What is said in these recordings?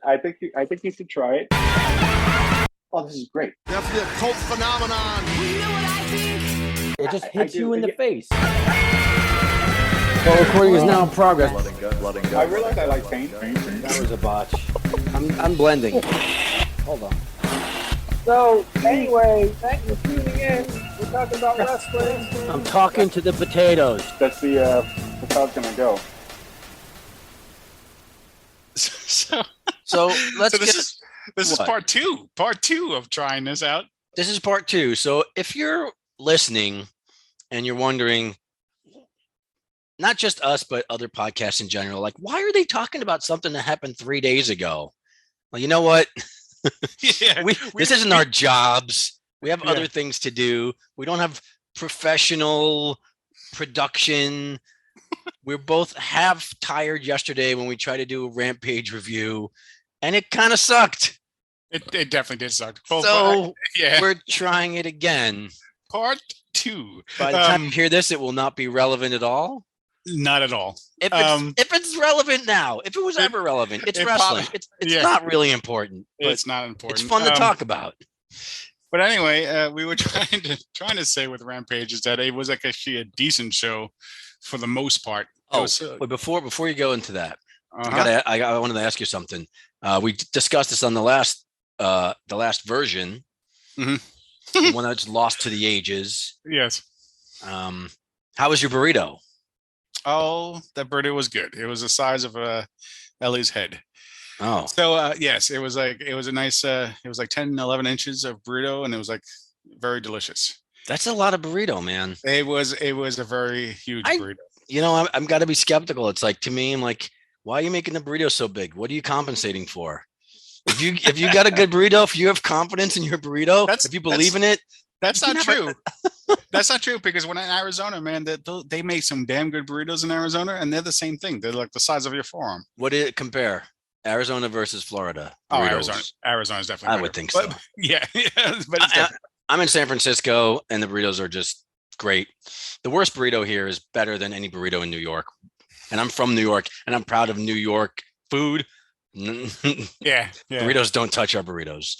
I think you should try it. Oh, this is great. Definitely a cult phenomenon. You know what I think? It just hits you in the yeah. face. Well, recording is now in progress. Blood and I realize I like paint. That was a botch. I'm blending. Hold on. So, anyway, thanks for tuning in. We're talking about wrestling. I'm talking to the potatoes. That's how it's gonna go. So let's this is part two of trying this out. This is part two. So if you're listening and you're wondering, not just us, but other podcasts in general, like, why are they talking about something that happened 3 days ago? Well, you know what? This isn't our jobs. We have other things to do. We don't have professional production. We're both half tired yesterday when we tried to do a Rampage review, and it kind of sucked. It definitely did suck. We're trying it again. Part two. By the time you hear this, it will not be relevant at all. Not at all. If it's relevant now, if it was ever relevant, it's wrestling. Probably, it's not really important. It's not important. It's fun to talk about. But anyway, we were trying to say with Rampage is that it was like actually a decent show for the most part. But before you go into that, I wanted to ask you something. We discussed this on the last version, the one that's lost to the ages. Yes. How was your burrito? Oh, that burrito was good. It was the size of Ellie's head. Oh, so yes, it was a nice. It was like 10, 11 inches of burrito, and it was like very delicious. That's a lot of burrito, man. It was a very huge burrito. You know, I'm got to be skeptical. It's like, to me, I'm like, why are you making the burrito so big? What are you compensating for? If you got a good burrito, if you have confidence in your burrito, if you believe in it, that's not true. That's not true, because when in Arizona, man, they make some damn good burritos in Arizona, and they're the same thing. They're like the size of your forearm. What did it compare? Arizona versus Florida. Burritos. Oh, Arizona's definitely better. I would think so. But, yeah, but it's I'm in San Francisco, and the burritos are just great. The worst burrito here is better than any burrito in New York. And I'm from New York, and I'm proud of New York food. Yeah. Burritos don't touch our burritos.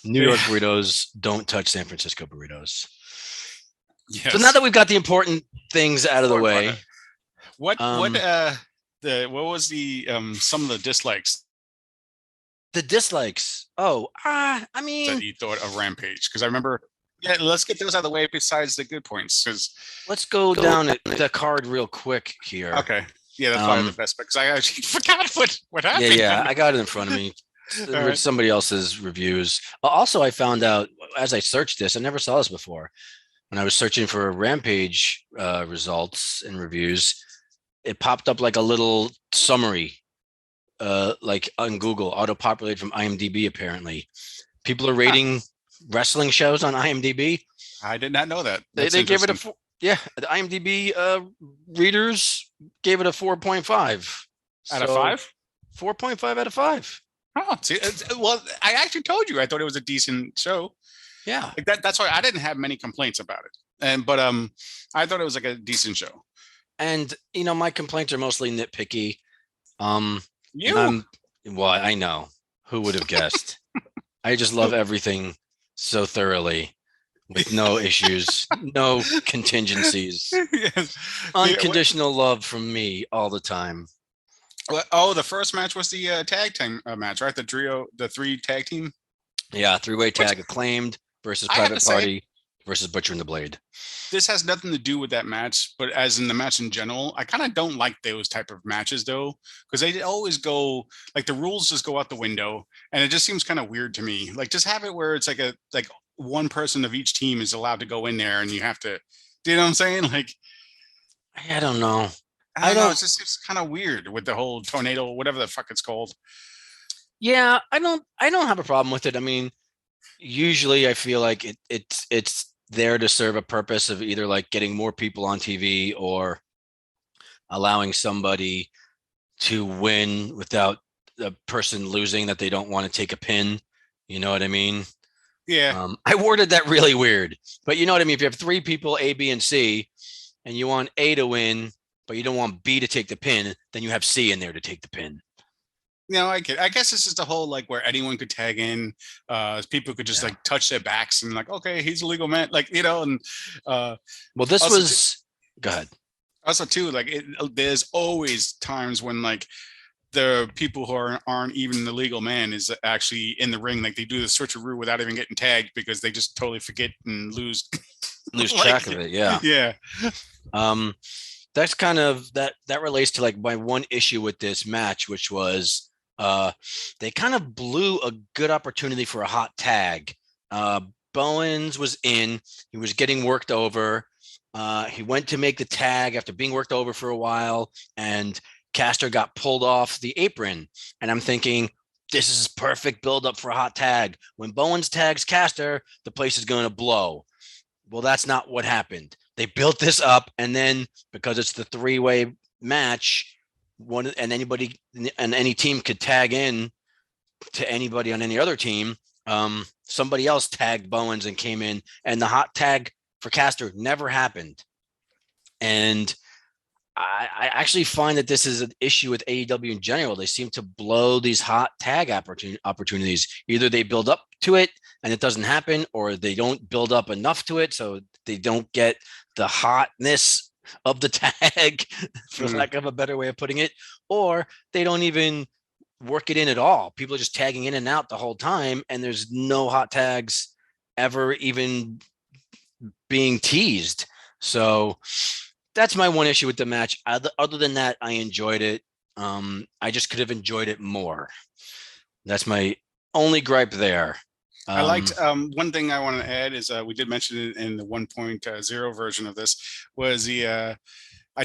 New York burritos don't touch San Francisco burritos. Yes. So now that we've got the important things out of the way, what was the some of the dislikes? The dislikes. Oh, I mean, that you thought of Rampage, because I remember. Yeah, let's get those out of the way. Besides the good points, because let's go down the card real quick here. Okay. Yeah, that's probably the best, because I actually forgot what happened. Yeah, I got it in front of me. With somebody else's reviews. Also, I found out as I searched this, I never saw this before. When I was searching for Rampage results and reviews, it popped up like a little summary, like on Google, auto-populated from IMDb, apparently. People are rating wrestling shows on IMDb. I did not know that. They gave it the IMDb readers gave it a 4.5. Out of 5? 4.5 out of 5. Oh, see, well, I actually told you I thought it was a decent show. Yeah, like that's why I didn't have many complaints about it. But I thought it was like a decent show. And my complaints are mostly nitpicky. You? Well, I know. Who would have guessed? I just love everything so thoroughly, with no issues, no contingencies. Yes. Unconditional love from me all the time. Oh, the first match was the tag team match, right? The 3 tag team. Yeah, 3-way tag. Acclaimed versus Private Party versus Butcher and the Blade. This has nothing to do with that match, but as in the match in general, I kind of don't like those type of matches though, because they always go like the rules just go out the window, and it just seems kind of weird to me. Like, just have it where it's like one person of each team is allowed to go in there, and you have to. Do you know what I'm saying? Like, I don't know. I don't know. It's kind of weird with the whole tornado, whatever the fuck it's called. Yeah, I don't have a problem with it. I mean, usually I feel like it's there to serve a purpose of either like getting more people on TV or allowing somebody to win without the person losing that they don't want to take a pin. You know what I mean? Yeah. I worded that really weird, but you know what I mean? If you have 3 people, A, B, and C, and you want A to win, but you don't want B to take the pin, then you have C in there to take the pin. I guess it's just a whole like where anyone could tag in. People could just like touch their backs and like, okay, he's a legal man, like and Well, this also was. Go ahead. also too like there's always times when like the people who aren't even the legal man is actually in the ring, like they do the switcheroo without even getting tagged because they just totally forget and lose Track of it. Yeah. Yeah. That's kind of that relates to like my one issue with this match, which was they kind of blew a good opportunity for a hot tag. Bowens was in, he was getting worked over. He went to make the tag after being worked over for a while, and Caster got pulled off the apron. And I'm thinking, this is perfect build-up for a hot tag. When Bowens tags Caster, the place is going to blow. Well, that's not what happened. They built this up, and then because it's the three-way match, any team could tag in to anybody on any other team. Somebody else tagged Bowens and came in, and the hot tag for Caster never happened. And I actually find that this is an issue with AEW in general. They seem to blow these hot tag opportunities. Either they build up to it and it doesn't happen, or they don't build up enough to it, so they don't get the hotness of the tag, for lack of a better way of putting it, or they don't even work it in at all. People are just tagging in and out the whole time, and there's no hot tags ever even being teased. So that's my one issue with the match. Other than that, I enjoyed it. I just could have enjoyed it more. That's my only gripe there. I liked one thing I want to add is we did mention it in the 1.0 version of this was I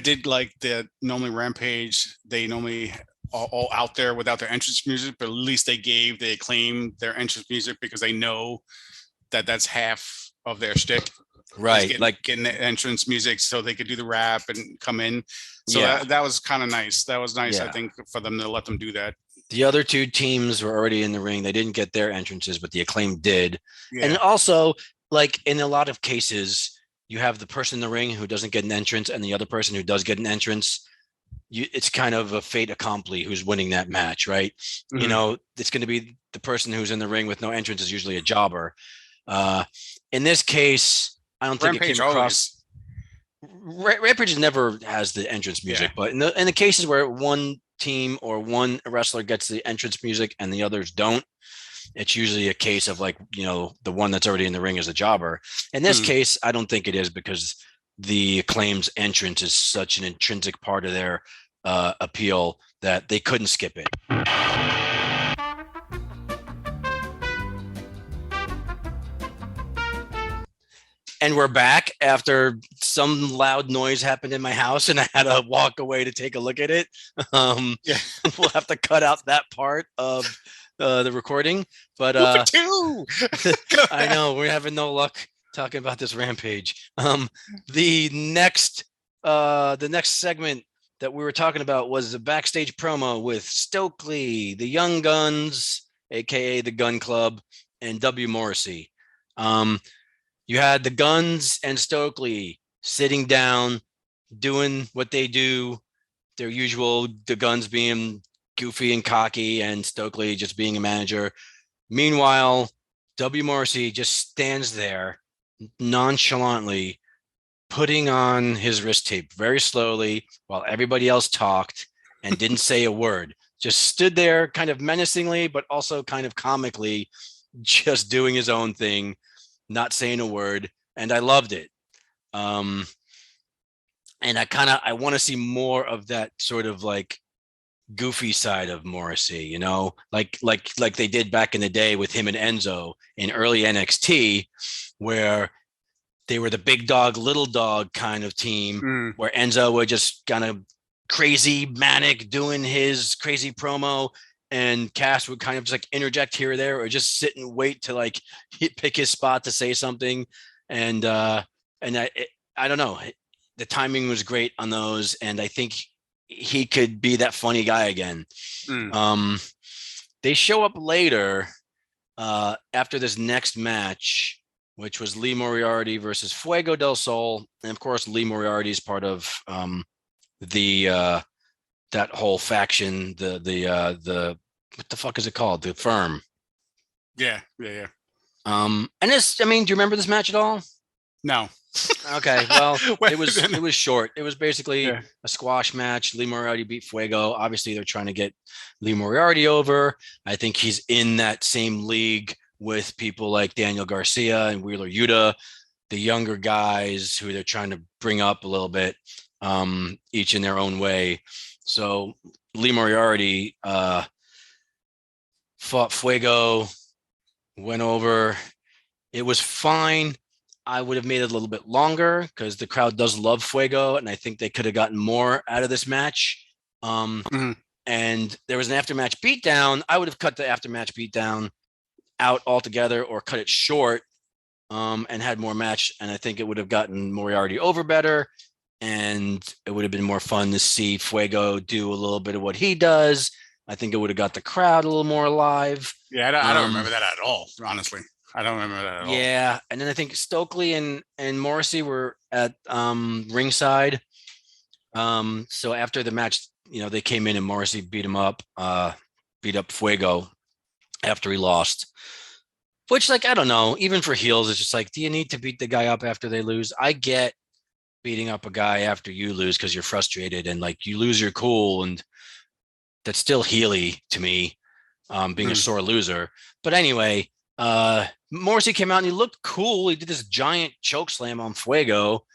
did like that normally Rampage, they normally all out there without their entrance music, but at least they acclaimed their entrance music because they know that that's half of their shtick. Right, getting the entrance music so they could do the rap and come in. So that was kind of nice. That was nice, I think, for them to let them do that. The other two teams were already in the ring. They didn't get their entrances, but the Acclaim did. Yeah. And also, like in a lot of cases, you have the person in the ring who doesn't get an entrance and the other person who does get an entrance. It's kind of a fait accompli who's winning that match, right? Mm-hmm. It's going to be the person who's in the ring with no entrance is usually a jobber. In this case, I don't think Rampage it came across. Rampage never has the entrance music, but in the cases where one team or one wrestler gets the entrance music and the others don't, it's usually a case of like, the one that's already in the ring is a jobber. In this case, I don't think it is because the Acclaim's entrance is such an intrinsic part of their appeal that they couldn't skip it. And we're back after some loud noise happened in my house and I had to walk away to take a look at it. We'll have to cut out that part of the recording. But I know we're having no luck talking about this Rampage. The next segment that we were talking about was a backstage promo with Stokely, the Young Guns, aka the Gun Club, and W. Morrissey. You had the Guns and Stokely sitting down, doing what they do, their usual, the Guns being goofy and cocky and Stokely just being a manager. Meanwhile, W. Morrissey just stands there nonchalantly putting on his wrist tape very slowly while everybody else talked and didn't say a word. Just stood there kind of menacingly, but also kind of comically, just doing his own thing, not saying a word, and I loved it. And I want to see more of that sort of like goofy side of Morrissey, like they did back in the day with him and Enzo in early NXT, where they were the big dog, little dog kind of team, where Enzo would just kind of crazy manic doing his crazy promo, and Cass would kind of just like interject here or there, or just sit and wait to like pick his spot to say something. And I don't know, the timing was great on those, and I think he could be that funny guy again. They show up later after this next match, which was Lee Moriarty versus Fuego del Sol, and of course Lee Moriarty is part of that whole faction, the what the fuck is it called? The Firm. Yeah. And this, I mean, do you remember this match at all? No. Okay, well, Well, it was short. It was basically Yeah. a squash match. Lee Moriarty beat Fuego. Obviously, they're trying to get Lee Moriarty over. I think he's in that same league with people like Daniel Garcia and Wheeler Yuta, the younger guys who they're trying to bring up a little bit, each in their own way. So Lee Moriarty fought Fuego, went over. It was fine. I would have made it a little bit longer because the crowd does love Fuego, and I think they could have gotten more out of this match. And there was an aftermatch beatdown. I would have cut the aftermatch beatdown out altogether or cut it short and had more match. And I think it would have gotten Moriarty over better. And it would have been more fun to see Fuego do a little bit of what he does. I think it would have got the crowd a little more alive. Yeah, I don't remember that at all, honestly. I don't remember that at all. Yeah, and then I think Stokely and Morrissey were at ringside. So after the match, they came in and Morrissey beat him up, beat up Fuego after he lost. Which, like, I don't know, even for heels, it's just like, do you need to beat the guy up after they lose? I get beating up a guy after you lose because you're frustrated and like you lose your cool, and that's still heely to me, being a sore loser. But anyway, Morrissey came out and he looked cool. He did this giant choke slam on Fuego.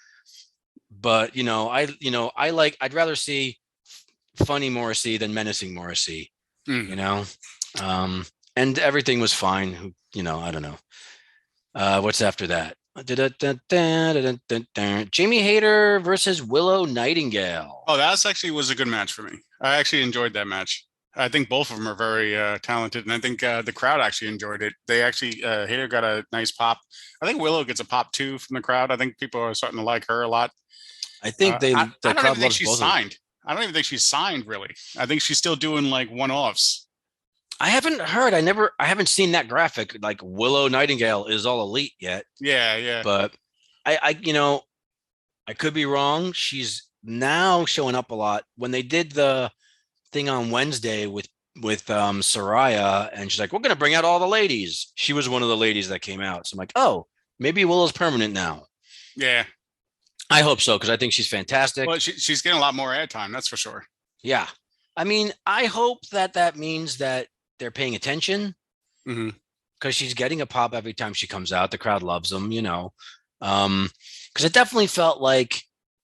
But I'd rather see funny Morrissey than menacing Morrissey. And everything was fine. I don't know. What's after that? Jamie Hayter versus Willow Nightingale. Oh, that actually was a good match for me. I actually enjoyed that match. I think both of them are very talented, and I think the crowd actually enjoyed it. They actually, Hayter got a nice pop. I think Willow gets a pop too from the crowd. I think people are starting to like her a lot. I think I don't even think she's signed. I don't even think she's signed really. I think she's still doing like one-offs. I haven't heard. I haven't seen that graphic. Like Willow Nightingale is all elite yet. Yeah. But I could be wrong. She's now showing up a lot. When they did the thing on Wednesday with Soraya, and she's like, we're going to bring out all the ladies. She was one of the ladies that came out. So I'm like, oh, maybe Willow's permanent now. Yeah. I hope so, because I think she's fantastic. Well, she's getting a lot more airtime, that's for sure. Yeah. I mean, I hope that means that they're paying attention, because she's getting a pop every time she comes out. The crowd loves them, because it definitely felt like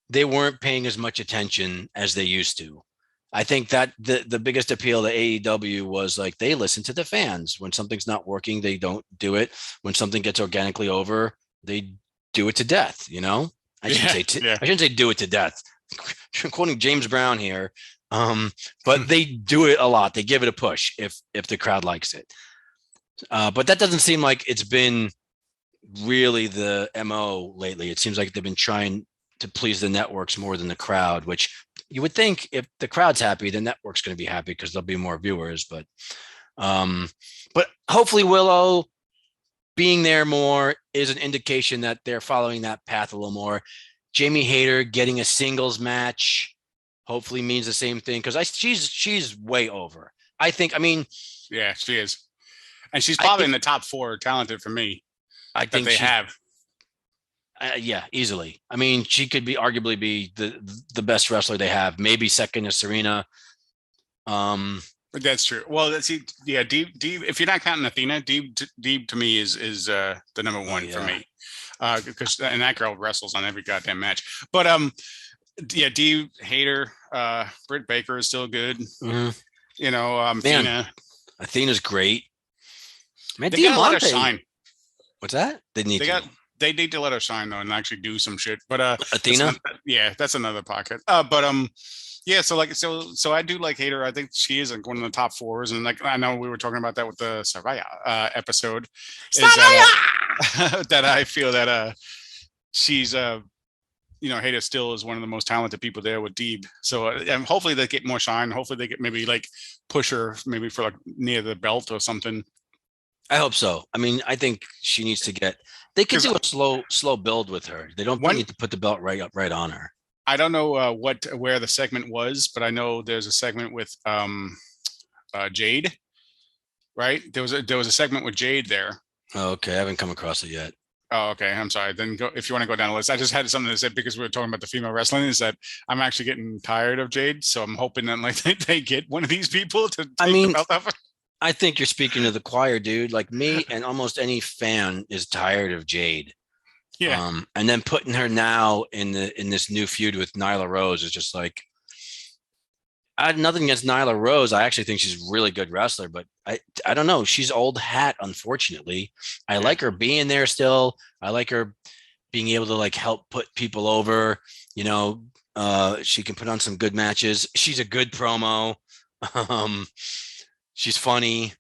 they weren't paying as much attention as they used to. I think that the biggest appeal to AEW was like they listen to the fans. When something's not working, they don't do it. When something gets organically over, they do it to death. I shouldn't say do it to death. I'm quoting James Brown here, but they do it a lot. They give it a push if the crowd likes it. But that doesn't seem like it's been really the MO lately. It seems like they've been trying to please the networks more than the crowd, which you would think if the crowd's happy, the network's going to be happy because there'll be more viewers. But hopefully Willow being there more is an indication that they're following that path a little more. Jamie Hayter getting a singles match hopefully means the same thing, because she's way over. Yeah, she is. And she's probably in the top 4 talented for me. I think they have. Yeah, easily. I mean, she could arguably be the best wrestler they have. Maybe second to Serena. That's true. Well, Deeb, if you're not counting Athena, Deeb to me is the number one for me. Because and that girl wrestles on every goddamn match. But Deeb, Hayter, Britt Baker is still good. Athena. Athena's great. Man, they gotta let her shine. What's that? They need to let her shine though and actually do some shit. But Athena, that's another pocket. So I do like Hayter. I think she is like one of the top 4s, and like I know we were talking about that with the Saraya episode. That I feel that she's Hayter still is one of the most talented people there with Deeb. So and hopefully they get more shine. Hopefully they get maybe like push her maybe for like near the belt or something. I hope so. I mean, I think she needs to get. They could do a slow build with her. They don't need to put the belt right on her. I don't know where the segment was, but I know there's a segment with Jade, right? There was a segment with Jade there. Okay, I haven't come across it yet. Oh, okay. I'm sorry. Then go if you want to go down the list. I just had something to say because we were talking about the female wrestling. Is that I'm actually getting tired of Jade, so I'm hoping that like they get one of these people to take the belt off. I think you're speaking to the choir, dude. Like me and almost any fan is tired of Jade. Yeah. And then putting her now in this new feud with Nyla Rose is just like, I had nothing against Nyla Rose. I actually think she's a really good wrestler, but I don't know. She's old hat, unfortunately. I like her being there still. I like her being able to like help put people over. You know, she can put on some good matches. She's a good promo. She's funny.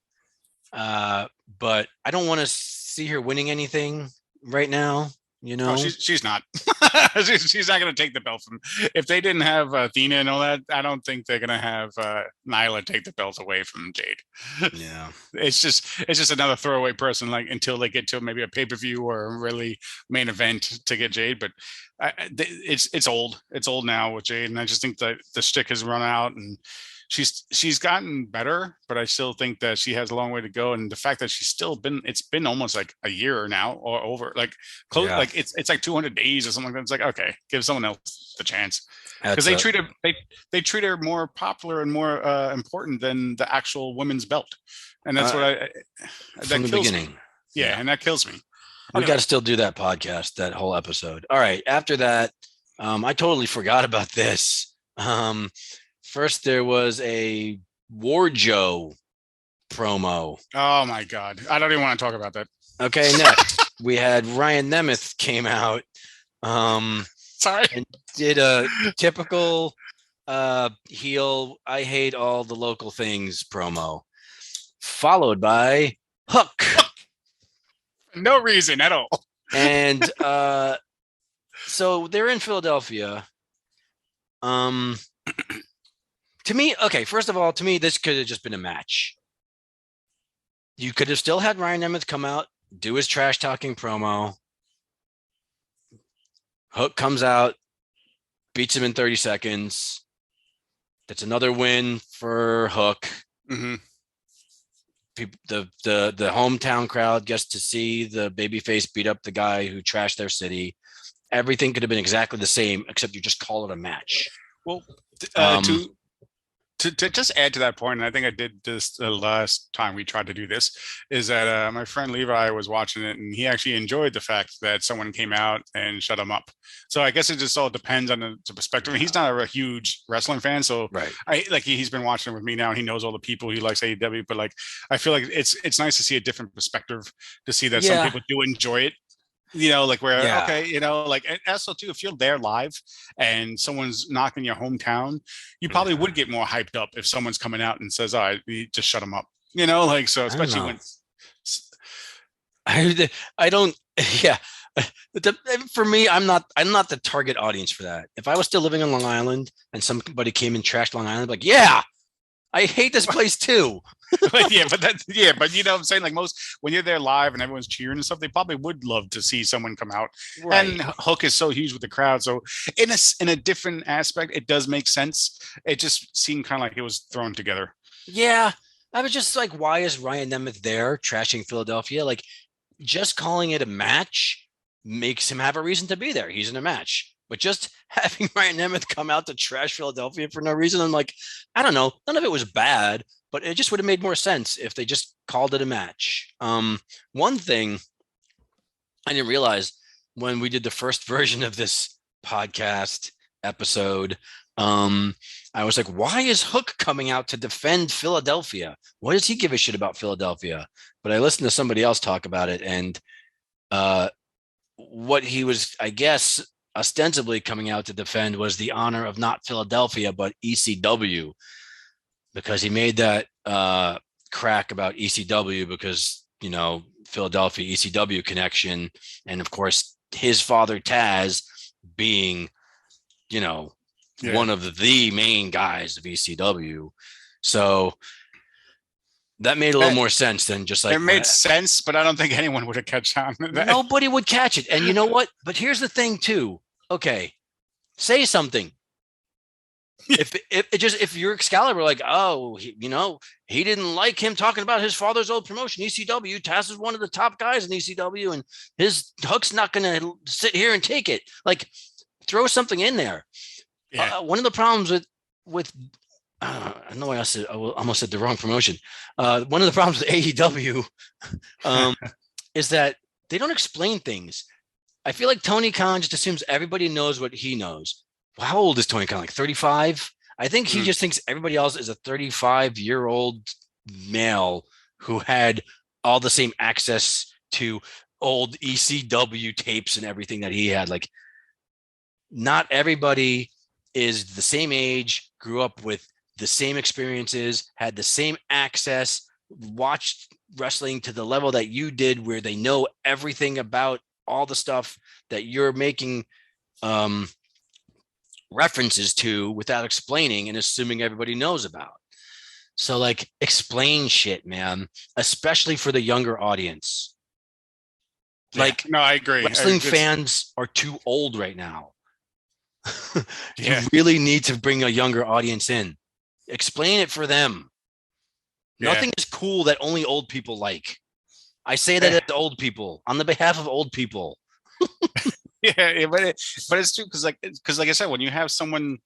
But I don't want to see her winning anything right now. You know, she's not. she's not going to take the belt from. If they didn't have Athena and all that, I don't think they're going to have Nyla take the belt away from Jade. Yeah, it's just another throwaway person. Like until they get to maybe a pay per view or a really main event to get Jade. But it's old. It's old now with Jade, and I just think that the shtick has run out and. She's gotten better, but I still think that she has a long way to go. And the fact that it's been almost like a year now or over, like close, like it's like 200 days or something like that. It's like, okay, give someone else the chance because they treat her more popular and more important than the actual women's belt, and that's what from the beginning. Me. Yeah, and that kills me. We got to still do that podcast, that whole episode. All right, after that, I totally forgot about this. First, there was a Warjo promo. Oh my God. I don't even want to talk about that. Okay, next we had Ryan Nemeth came out. Sorry. And did a typical heel, I hate all the local things promo, followed by Hook. No reason at all. And so they're in Philadelphia. To me, okay, first of all, to me, this could have just been a match. You could have still had Ryan Nemeth come out, do his trash talking promo. Hook comes out, beats him in 30 seconds. That's another win for Hook. Mm-hmm. The hometown crowd gets to see the babyface beat up the guy who trashed their city. Everything could have been exactly the same, except you just call it a match. Well, to just add to that point, and I think I did this the last time we tried to do this, is that my friend Levi was watching it and he actually enjoyed the fact that someone came out and shut him up. So I guess it just all depends on the perspective. And he's not a huge wrestling fan, so right. He's been watching it with me now and he knows all the people. He likes AEW, but like I feel like it's nice to see a different perspective, to see that some people do enjoy it. You know, like where, okay, you know, like, and also too, if you're there live and someone's knocking your hometown, you probably would get more hyped up if someone's coming out and says, "Oh, you just shut them up," you know, like, so especially when I don't, yeah. For me, I'm not the target audience for that. If I was still living on Long Island and somebody came and trashed Long Island, like, yeah, I hate this place too. but you know what I'm saying? Like most, when you're there live and everyone's cheering and stuff, they probably would love to see someone come out. Right. And Hook is so huge with the crowd. So in a different aspect, it does make sense. It just seemed kind of like it was thrown together. Yeah. I was just like, why is Ryan Nemeth there trashing Philadelphia? Like, just calling it a match makes him have a reason to be there. He's in a match. But just having Ryan Nemeth come out to trash Philadelphia for no reason, I'm like, I don't know. None of it was bad, but it just would have made more sense if they just called it a match. One thing I didn't realize when we did the first version of this podcast episode, I was like, why is Hook coming out to defend Philadelphia? What does he give a shit about Philadelphia? But I listened to somebody else talk about it, and what he was, I guess, ostensibly coming out to defend was the honor of not Philadelphia, but ECW, because he made that crack about ECW because, you know, Philadelphia ECW connection. And of course, his father Taz being, you know, one of the main guys of ECW. So that made a little more sense than just like, it made sense, but I don't think anyone would have catch on. Nobody would catch it. And you know what? But here's the thing too. Okay, say something. if you're Excalibur, like, oh, he didn't like him talking about his father's old promotion, ECW. Taz is one of the top guys in ECW, and his Hook's not going to sit here and take it. Like, throw something in there. Yeah. One of the problems with I know I almost said the wrong promotion. One of the problems with AEW is that they don't explain things. I feel like Tony Khan just assumes everybody knows what he knows. Well, how old is Tony Khan? Like 35? I think he just thinks everybody else is a 35-year-old male who had all the same access to old ECW tapes and everything that he had. Like, not everybody is the same age, grew up with the same experiences, had the same access, watched wrestling to the level that you did, where they know everything about all the stuff that you're making references to without explaining and assuming everybody knows about. So, like, explain shit, man, especially for the younger audience. Like, no, I agree. Wrestling fans are too old right now. You Yeah. really need to bring a younger audience in. Explain it for them. Yeah. Nothing is cool that only old people like. I say that as old people, on the behalf of old people. But it's true because like I said, when you have someone,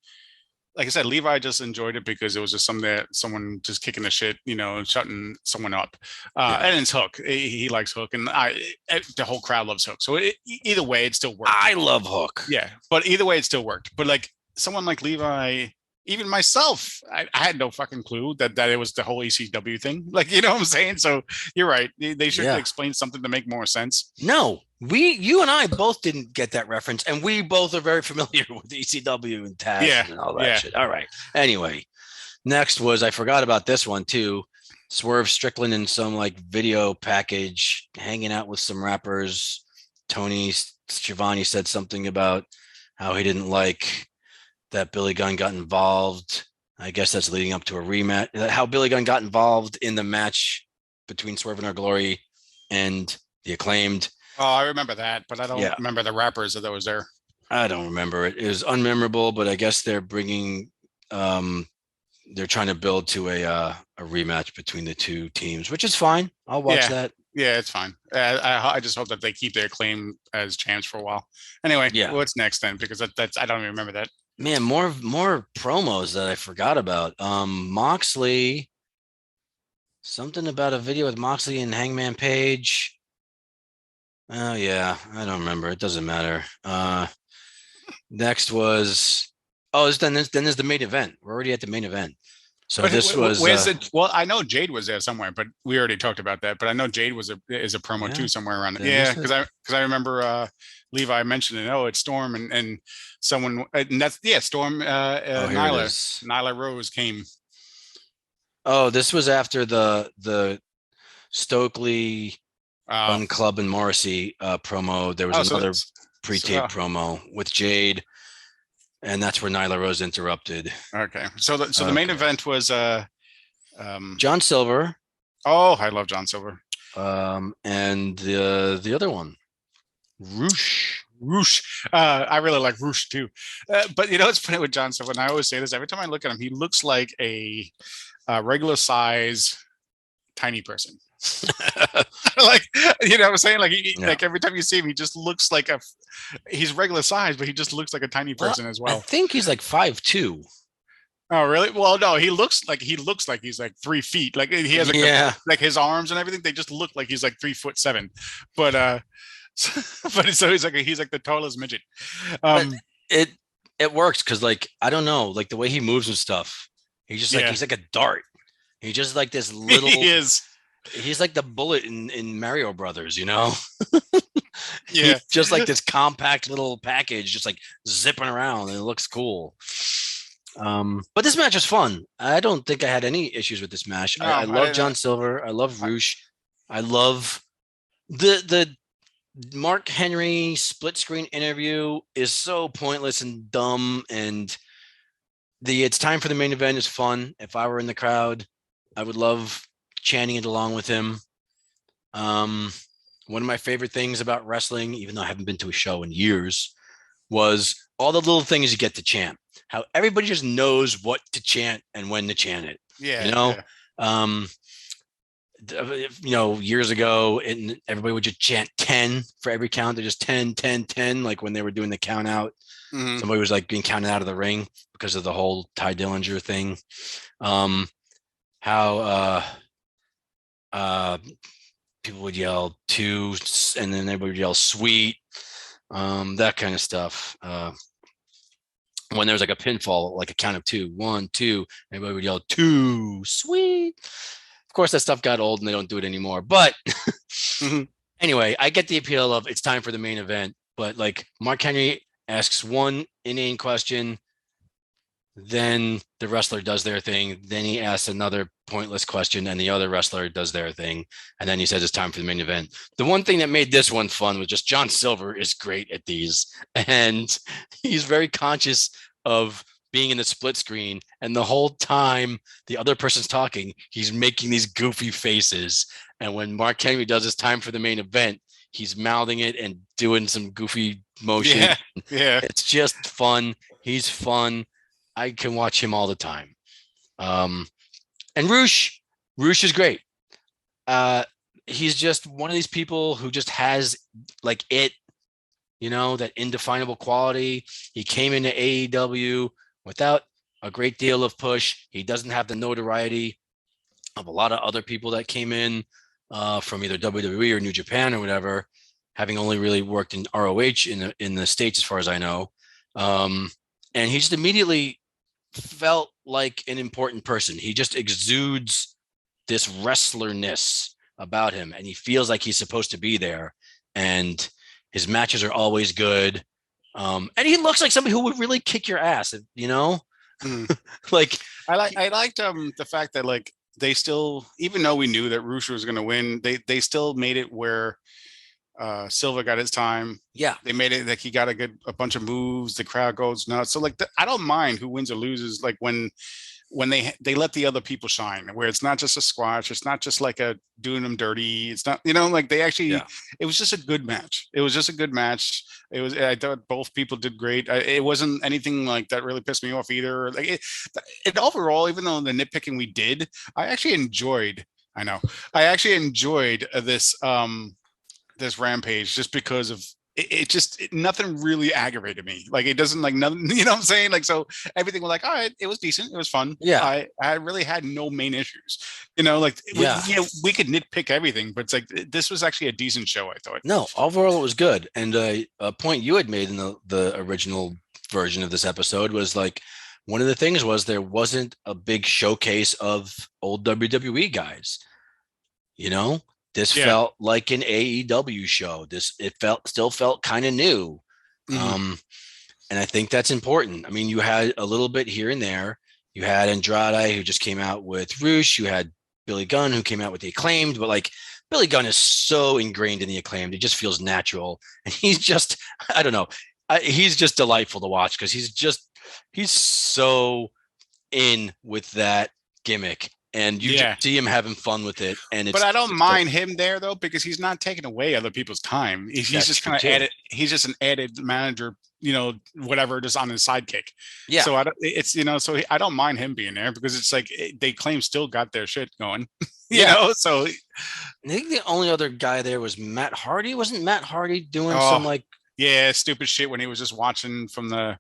like I said, Levi just enjoyed it because it was just someone just kicking the shit, shutting someone up. And it's Hook. He likes Hook, and the whole crowd loves Hook. So either way, it still worked. I love Hook. Yeah, but either way, it still worked. But like someone like Levi, even myself, I had no fucking clue that it was the whole ECW thing. Like, you know what I'm saying? So you're right. They should explain something to make more sense. No, you and I both didn't get that reference, and we both are very familiar with ECW and Taz and all that shit. All right. Anyway, next was, I forgot about this one too. Swerve Strickland in some like video package, hanging out with some rappers. Tony Schiavone said something about how he didn't like that Billy Gunn got involved. I guess that's leading up to a rematch. How Billy Gunn got involved in the match between Swerve and Our Glory and the Acclaimed. Oh, I remember that, but I don't remember the rappers that was there. I don't remember it. It was unmemorable, but I guess they're bringing, they're trying to build to a rematch between the two teams, which is fine. I'll watch that. Yeah, it's fine. I just hope that they keep their claim as champs for a while. Anyway, what's next then? Because that's I don't even remember that. Man, more promos that I forgot about. Moxley, something about a video with Moxley and Hangman Page. Oh yeah, I don't remember. It doesn't matter. Next was then there's the main event. We're already at the main event. So but this was where's it? Well, I know Jade was there somewhere, but we already talked about that. But I know Jade is a promo too somewhere around it. Yeah, because I remember Levi mentioning, it's Storm and someone, and that's Storm. Nyla Rose came. Oh, this was after the Stokely, Fun Club and Morrissey promo. There was another pre-tape promo with Jade. And that's where Nyla Rose interrupted. Okay. So the main event was John Silver. Oh, I love John Silver. And the other one, Roosh. I really like Roosh too. But it's funny with John Silver, and I always say this every time I look at him, he looks like a regular size tiny person. Like, what I'm saying? Like, like every time you see him, he just looks like he's regular size, but he just looks like a tiny person as well. I think he's like 5'2". Oh, really? Well, no, he looks like he's like 3 feet. Like he has like his arms and everything. They just look like he's like 3'7". But so he's like the tallest midget. It works because, like, I don't know, like the way he moves and stuff. He's just like he's like a dart. He's just like this little. He is. He's like the bullet in Mario Brothers, Yeah. He's just like this compact little package, just like zipping around, and it looks cool. But this match is fun. I don't think I had any issues with this match. No, I love John Silver. I love Roosh. I love the Mark Henry split screen interview is so pointless and dumb, and it's time for the main event is fun. If I were in the crowd, I would love chanting it along with him. One of my favorite things about wrestling, even though I haven't been to a show in years, was all the little things you get to chant. How everybody just knows what to chant and when to chant it. Yeah. You know, yeah. Years ago, and everybody would just chant 10 for every count. They're just 10, 10, 10, like when they were doing the count out. Mhm. Somebody was like being counted out of the ring because of the whole Ty Dillinger thing. How people would yell two, and then everybody would yell sweet, that kind of stuff. When there was like a pinfall, like a count of 2, 1, 2, everybody would yell 2, sweet. Of course, that stuff got old and they don't do it anymore. But anyway, I get the appeal of it's time for the main event. But like Mark Henry asks one inane question, then the wrestler does their thing. Then he asks another pointless question, and the other wrestler does their thing. And then he says it's time for the main event. The one thing that made this one fun was just John Silver is great at these. And he's very conscious of being in the split screen. And the whole time the other person's talking, he's making these goofy faces. And when Mark Henry does his time for the main event, he's mouthing it and doing some goofy motion. Yeah. It's just fun. He's fun. I can watch him all the time. And Roosh is great. He's just one of these people who just has like that indefinable quality. He came into AEW without a great deal of push. He doesn't have the notoriety of a lot of other people that came in from either WWE or New Japan or whatever, having only really worked in ROH in the States, as far as I know. And he just immediately felt like an important person. He just exudes this wrestler-ness about him, and he feels like he's supposed to be there. And his matches are always good. And he looks like somebody who would really kick your ass, like I liked the fact that like they still, even though we knew that Rush was going to win, they still made it where Silva got his time. Yeah, they made it like he got a bunch of moves. The crowd goes nuts. So like I don't mind who wins or loses. Like when they let the other people shine, where it's not just a squash, it's not just like a doing them dirty. It's not, like they actually. It was just a good match. It was just a good match. I thought both people did great. It wasn't anything like that really pissed me off either. Like it overall, even though the nitpicking we did, I actually enjoyed this Rampage just because of nothing really aggravated me. Like it doesn't like nothing, you know what I'm saying? Like, so everything was like, all right, it was decent. It was fun. Yeah. I really had no main issues, like, we could nitpick everything, but it's like, this was actually a decent show, I thought. No, overall it was good. And a point you had made in the original version of this episode was like, one of the things was there wasn't a big showcase of old WWE guys, This felt like an AEW show. It still felt kind of new. And I think that's important. I mean, you had a little bit here and there. You had Andrade, who just came out with Roosh. You had Billy Gunn, who came out with the Acclaimed. But like, Billy Gunn is so ingrained in the Acclaimed. It just feels natural. And he's just, I don't know. He's just delightful to watch because he's so in with that gimmick. And you just see him having fun with it. But I don't mind him there though, because he's not taking away other people's time. He's just kind of added. He's just an added manager, whatever, just on his sidekick. Yeah. So I don't mind him being there because it's like they claim still got their shit going. So I think the only other guy there was Matt Hardy. Wasn't Matt Hardy doing some like stupid shit when he was just watching from the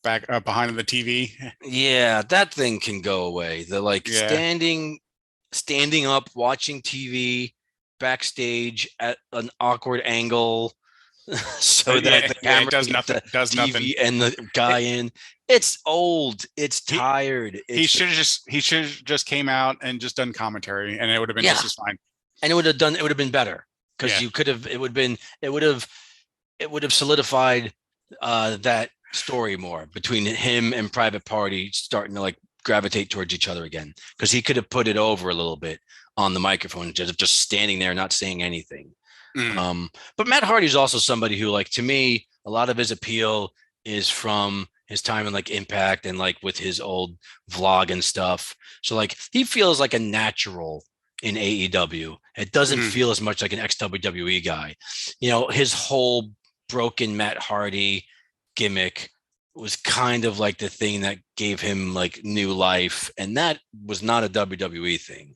back behind the TV? Yeah, that thing can go away. The standing up watching TV backstage at an awkward angle so that the camera does nothing. And the guy in. It's old. It's tired. He should have just came out and just done commentary, and it would have been just as fine. And it would have been better because you could have. It would have solidified that story more between him and Private Party starting to like gravitate towards each other again, because he could have put it over a little bit on the microphone instead of just standing there not saying anything. But Matt Hardy is also somebody who, like, to me, a lot of his appeal is from his time in like Impact and like with his old vlog and stuff. So like he feels like a natural in AEW. It doesn't feel as much like an ex-WWE guy. His whole broken Matt Hardy gimmick was kind of like the thing that gave him like new life, and that was not a WWE thing.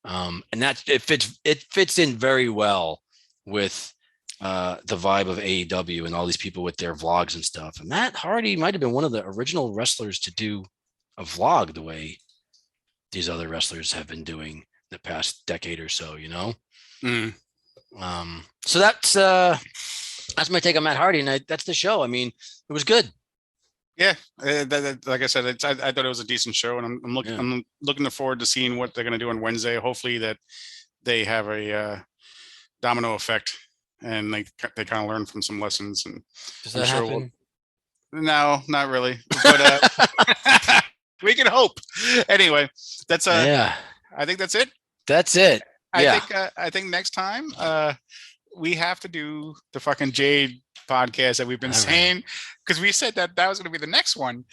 And that it fits in very well with the vibe of AEW and all these people with their vlogs and stuff. And Matt Hardy might have been one of the original wrestlers to do a vlog the way these other wrestlers have been doing the past decade or so, you know? Mm. So that's my take on Matt Hardy, and that's the show. I mean, it was good. Yeah, like I said, I thought it was a decent show, and I'm looking forward to seeing what they're going to do on Wednesday. Hopefully that they have a domino effect, and they kind of learn from some lessons. And Does that happen? No, not really, but we can hope. Anyway, that's yeah. I think that's it. That's it. Yeah. I think next time we have to do the fucking Jade podcast that we've been saying, because we said that was going to be the next one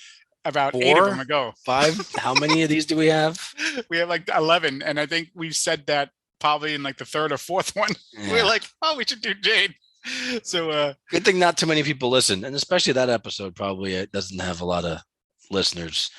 about 8 of them ago. 5? How many of these do we have? We have like 11, and I think we've said that probably in like the third or fourth one. Yeah. We're like, oh, we should do Jade. So good thing not too many people listen, and especially that episode probably it doesn't have a lot of listeners.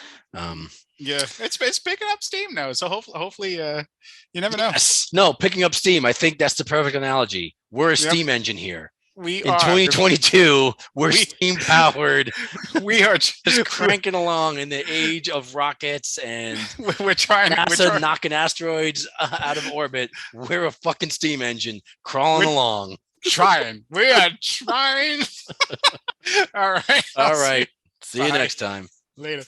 Yeah, it's picking up steam now. So hopefully you never know. Yes. No, picking up steam. I think that's the perfect analogy. We're a steam engine here. We in are 2022. We're steam powered. We are just cranking along in the age of rockets, and we're trying. NASA knocking asteroids out of orbit. We're a fucking steam engine crawling along. Trying. We are trying. All right. All right. See you next time. Later.